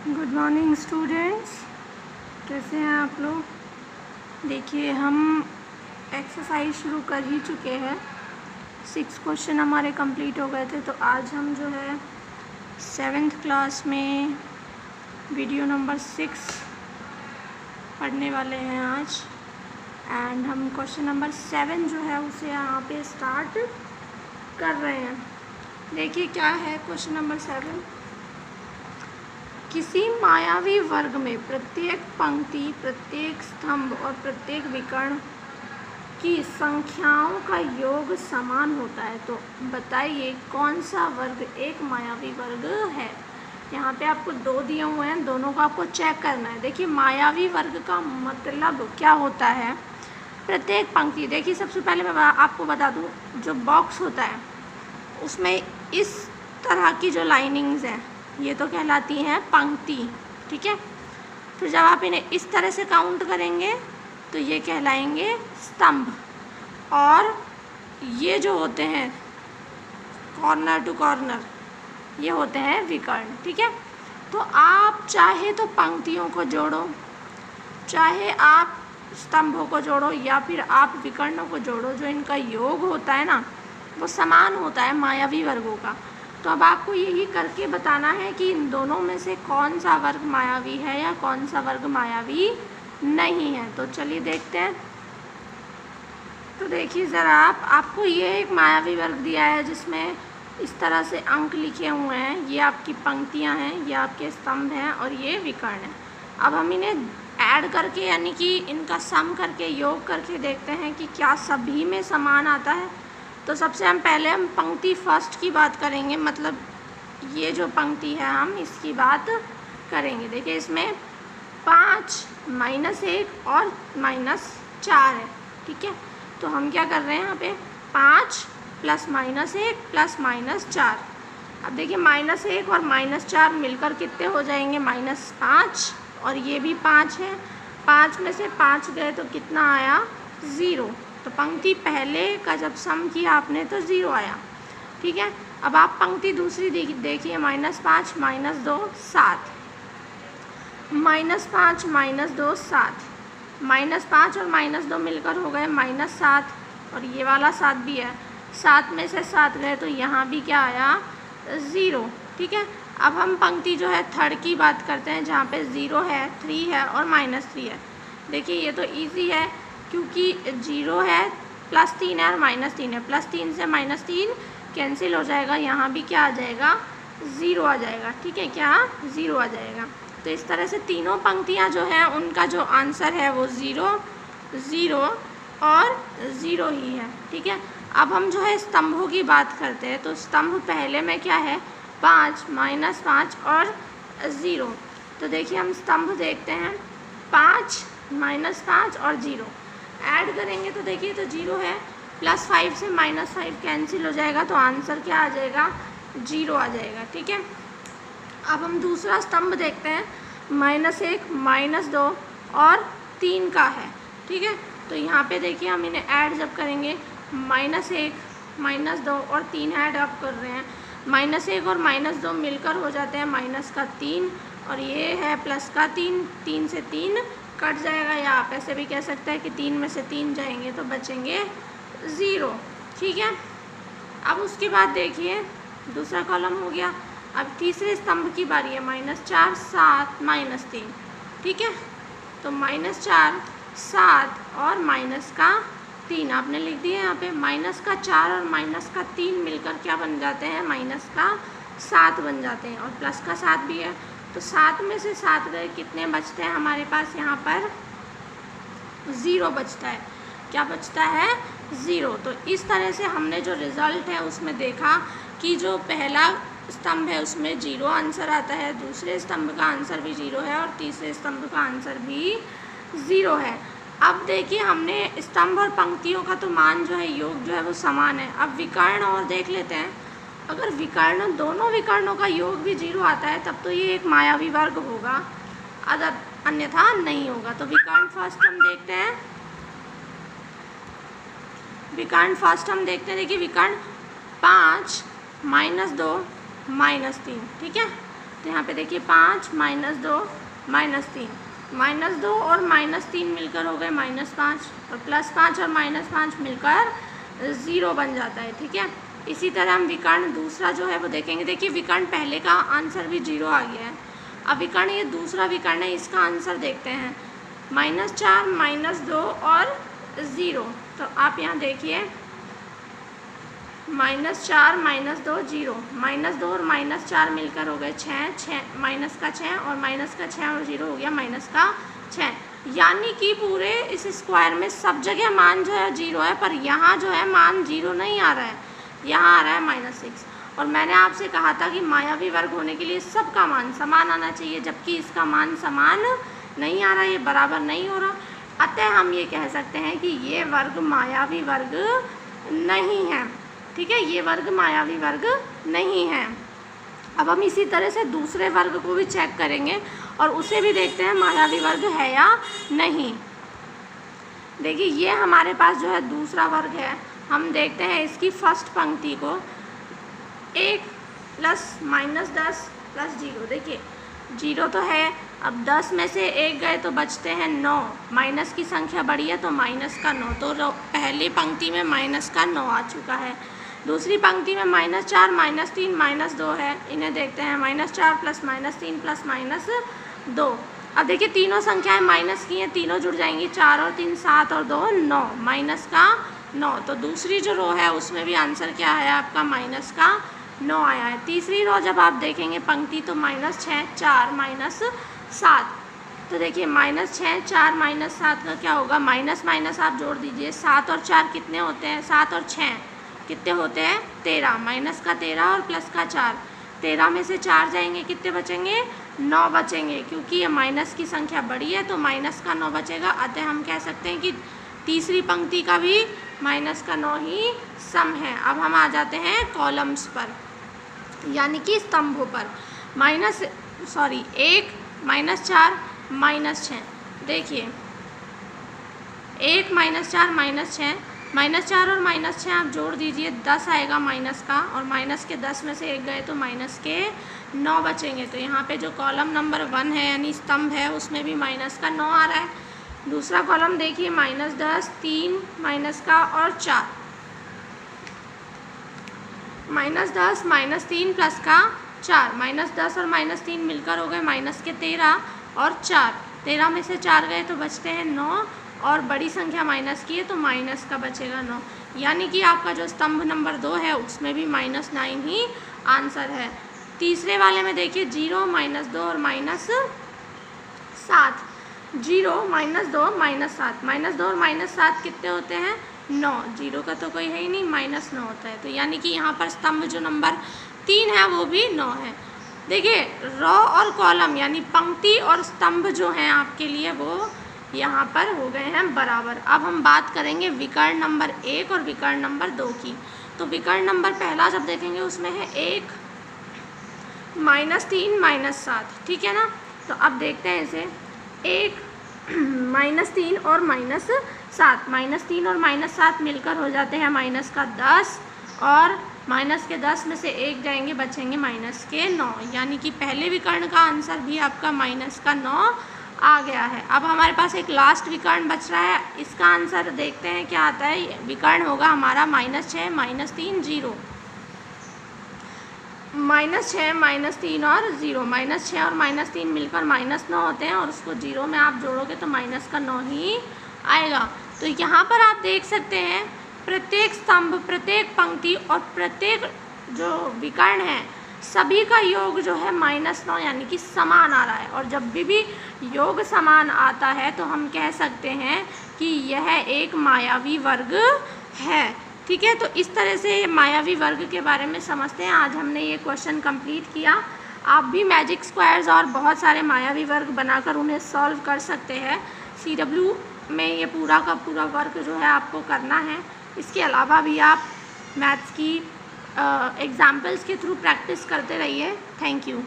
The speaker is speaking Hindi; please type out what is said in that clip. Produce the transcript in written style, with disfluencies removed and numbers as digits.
गुड मॉर्निंग स्टूडेंट्स, कैसे हैं आप लोग। देखिए हम एक्सरसाइज शुरू कर ही चुके हैं। 6 क्वेश्चन हमारे कंप्लीट हो गए थे। तो आज हम जो है 7th क्लास में वीडियो नंबर 6 पढ़ने वाले हैं आज। एंड हम क्वेश्चन नंबर 7 जो है उसे यहाँ पे स्टार्ट कर रहे हैं। देखिए क्या है क्वेश्चन नंबर 7। किसी मायावी वर्ग में प्रत्येक पंक्ति, प्रत्येक स्तंभ और प्रत्येक विकर्ण की संख्याओं का योग समान होता है। तो बताइए कौन सा वर्ग एक मायावी वर्ग है। यहाँ पे आपको 2 दिए हुए हैं, दोनों को आपको चेक करना है। देखिए मायावी वर्ग का मतलब क्या होता है। प्रत्येक पंक्ति, देखिए सबसे पहले मैं आपको बता दूँ, जो बॉक्स होता है उसमें इस तरह की जो लाइनिंग्स हैं ये तो कहलाती हैं पंक्ति, ठीक है। फिर जब आप इन्हें इस तरह से काउंट करेंगे तो ये कहलाएंगे स्तंभ, और ये जो होते हैं कॉर्नर टू कॉर्नर ये होते हैं विकर्ण, ठीक है। तो आप चाहे तो पंक्तियों को जोड़ो, चाहे आप स्तंभों को जोड़ो, या फिर आप विकर्णों को जोड़ो, जो इनका योग होता है ना वो समान होता है मायावी वर्गों का। तो अब आपको यही करके बताना है कि इन दोनों में से कौन सा वर्ग मायावी है या कौन सा वर्ग मायावी नहीं है। तो चलिए देखते हैं। तो देखिए ज़रा आपको ये एक मायावी वर्ग दिया है जिसमें इस तरह से अंक लिखे हुए हैं। ये आपकी पंक्तियां हैं, ये आपके स्तंभ हैं और ये विकर्ण हैं। अब हम इन्हें ऐड करके यानी कि इनका सम करके योग करके देखते हैं कि क्या सभी में समान आता है। तो सबसे पहले हम पंक्ति फर्स्ट की बात करेंगे, मतलब ये जो पंक्ति है हम इसकी बात करेंगे। देखिए इसमें 5 -1 और -4 है, ठीक है। तो हम क्या कर रहे हैं यहाँ पे 5 + -1 + -4। अब देखिए -1 और -4 मिलकर कितने हो जाएंगे, -5, और ये भी 5 है। 5 में से 5 गए तो कितना आया, 0। तो पंक्ति पहले का जब सम किया आपने तो 0 आया, ठीक है। अब आप पंक्ति दूसरी देखिए, -5 -2 7, -5 -2 7, -5 और -2 मिलकर हो गए -7, और ये वाला 7 भी है। 7 में से 7 गए तो यहाँ भी क्या आया, 0, ठीक है। अब हम पंक्ति जो है थर्ड की बात करते हैं, जहाँ पे 0 है, 3 है और -3 है। देखिए ये तो इजी है क्योंकि 0 है, +3 है और -3 है। +3 से -3 कैंसिल हो जाएगा, यहाँ भी क्या आ जाएगा, 0 आ जाएगा, ठीक है। क्या, 0 आ जाएगा। तो इस तरह से तीनों पंक्तियाँ जो हैं उनका जो आंसर है वो 0 0 और 0 ही है, ठीक है। अब हम जो है स्तंभों की बात करते हैं। तो स्तंभ पहले में क्या है, 5 -5 और 0। तो देखिए हम स्तंभ देखते हैं, 5 -5 और 0 ऐड करेंगे तो देखिए तो 0 है, +5 से -5 कैंसिल हो जाएगा, तो आंसर क्या आ जाएगा, 0 आ जाएगा, ठीक है। अब हम दूसरा स्तंभ देखते हैं, -1 -2 और 3 का है, ठीक है। तो यहाँ पे देखिए हम इन्हें ऐड जब करेंगे, -1 -2 और 3 ऐड अप कर रहे हैं। -1 और -2 मिलकर हो जाते हैं -3, और ये है +3, 3 से 3 कट जाएगा, या आप ऐसे भी कह सकते हैं कि 3 में से 3 जाएंगे तो बचेंगे 0, ठीक है। अब उसके बाद देखिए दूसरा कॉलम हो गया। अब तीसरे स्तंभ की बारी है, -4 7 -3, ठीक है। तो -4 7 और -3 आपने लिख दिया यहाँ पे। -4 और -3 मिलकर क्या बन जाते हैं, -7 बन जाते हैं, और +7 भी है। तो 7 में से 7 गए, कितने बचते हैं हमारे पास, यहाँ पर 0 बचता है। क्या बचता है, 0। तो इस तरह से हमने जो रिज़ल्ट है उसमें देखा कि जो पहला स्तंभ है उसमें 0 आंसर आता है, दूसरे स्तंभ का आंसर भी 0 है, और तीसरे स्तंभ का आंसर भी 0 है। अब देखिए हमने स्तंभ और पंक्तियों का तो मान जो है, योग जो है वो समान है। अब विकर्ण और देख लेते हैं। अगर विकर्ण, दोनों विकर्णों का योग भी 0 आता है तब तो ये एक मायावी वर्ग होगा, अन्यथा नहीं होगा। तो विकर्ण फर्स्ट हम देखते हैं, देखिए विकर्ण 5 -2 -3, ठीक है। तो यहाँ पे देखिए 5 माइनस 2 माइनस 3, माइनस 2 और माइनस 3 मिलकर हो गए -5 और +5 और -5 मिलकर 0 बन जाता है। ठीक है, इसी तरह हम विकर्ण दूसरा जो है वो देखेंगे। देखिए विकर्ण पहले का आंसर भी 0 आ गया है। अब विकर्ण ये दूसरा विकर्ण है, इसका आंसर देखते हैं -4 -2 और 0। तो आप यहाँ देखिए -4 -2 0, -2 और -4 मिलकर हो गए 6, माइनस का 6 और माइनस का 6 और 0 हो गया -6। यानी कि पूरे इस स्क्वायर में सब जगह मान जो है 0 है, पर यहाँ जो है मान 0 नहीं आ रहा है, यहाँ आ रहा है -6। और मैंने आपसे कहा था कि मायावी वर्ग होने के लिए सबका मान समान आना चाहिए, जबकि इसका मान समान नहीं आ रहा, ये बराबर नहीं हो रहा। अतः हम ये कह सकते हैं कि ये वर्ग मायावी वर्ग नहीं है। ठीक है, ये वर्ग मायावी वर्ग नहीं है। अब हम इसी तरह से दूसरे वर्ग को भी चेक करेंगे और उसे भी देखते हैं मायावी वर्ग है या नहीं। देखिए ये हमारे पास जो है दूसरा वर्ग है। हम देखते हैं इसकी फर्स्ट पंक्ति को, 1 + -10 + 0। देखिए 0 तो है, अब 10 में से 1 गए तो बचते हैं 9, माइनस की संख्या बड़ी है तो माइनस का 9, तो पहली पंक्ति में माइनस का 9 आ चुका है। दूसरी पंक्ति में -4 -3 -2 है, इन्हें देखते हैं -4 + -3 + -2। अब देखिए तीनों संख्याएं माइनस की हैं, तीनों जुड़ जाएंगी, 4 और 3 7 और 2 9, माइनस का 9। तो दूसरी जो रो है उसमें भी आंसर क्या है आपका -9 आया है। तीसरी रो जब आप देखेंगे पंक्ति तो -6 4 -7। तो देखिए -6 4 -7 का क्या होगा, माइनस माइनस आप जोड़ दीजिए, 7 और 4 कितने होते हैं, 7 और 6 कितने होते हैं 13, माइनस का 13 और प्लस का 4, 13 में से 4 जाएंगे, कितने बचेंगे 9 बचेंगे। क्योंकि ये माइनस की संख्या बड़ी है तो माइनस का 9 बचेगा। अतः हम कह सकते हैं कि तीसरी पंक्ति का भी -9 ही सम है। अब हम आ जाते हैं कॉलम्स पर, यानी कि स्तंभों पर। 1 -4 -6। देखिए 1 -4 -6, -4 और -6 आप जोड़ दीजिए, 10 आएगा माइनस का, और माइनस के 10 में से 1 गए तो माइनस के 9 बचेंगे। तो यहाँ पे जो कॉलम नंबर 1 है यानी स्तंभ है उसमें भी माइनस का 9 आ रहा है। दूसरा कॉलम देखिए -10 3 माइनस का और 4, -10 -3 प्लस का 4, -10 और -3 मिलकर हो गए माइनस के 13 और 4, 13 में से 4 गए तो बचते हैं 9, और बड़ी संख्या माइनस की है तो माइनस का बचेगा 9। यानी कि आपका जो स्तंभ नंबर 2 है उसमें भी -9 ही आंसर है। तीसरे वाले में देखिए 0 -2 और -7, 0 -2 -7, -2 और -7 कितने होते हैं 9, 0 का तो कोई है ही नहीं, -9 होता है। तो यानी कि यहाँ पर स्तंभ जो नंबर 3 है वो भी 9 है। देखिए रो और कॉलम यानी पंक्ति और स्तंभ जो हैं आपके लिए वो यहाँ पर हो गए हैं बराबर। अब हम बात करेंगे विकर्ण नंबर 1 और विकर्ण नंबर 2 की। तो विकर्ण नंबर पहला जब देखेंगे उसमें है 1 -3 -7, ठीक है ना। तो अब देखते हैं इसे, 1 -3 और -7, -3 और -7 मिलकर हो जाते हैं माइनस का 10, और माइनस के 10 में से 1 जाएंगे, बचेंगे माइनस के 9। यानी कि पहले विकर्ण का आंसर भी आपका -9 आ गया है। अब हमारे पास एक लास्ट विकर्ण बच रहा है, इसका आंसर देखते हैं क्या आता है। विकर्ण होगा हमारा -6 -3 0, -6 -3 और 0, -6 और -3 मिलकर -9 होते हैं, और उसको 0 में आप जोड़ोगे तो माइनस का 9 ही आएगा। तो यहाँ पर आप देख सकते हैं प्रत्येक स्तंभ, प्रत्येक पंक्ति और प्रत्येक जो विकर्ण है सभी का योग जो है -9 यानी कि समान आ रहा है। और जब भी योग समान आता है तो हम कह सकते हैं कि यह एक मायावी वर्ग है। ठीक है, तो इस तरह से मायावी वर्ग के बारे में समझते हैं। आज हमने ये क्वेश्चन कंप्लीट किया। आप भी मैजिक स्क्वायर्स और बहुत सारे मायावी वर्ग बनाकर उन्हें सॉल्व कर सकते हैं। CW में ये पूरा का पूरा वर्क जो है आपको करना है। इसके अलावा भी आप मैथ्स की एग्जाम्पल्स के थ्रू प्रैक्टिस करते रहिए। Thank you.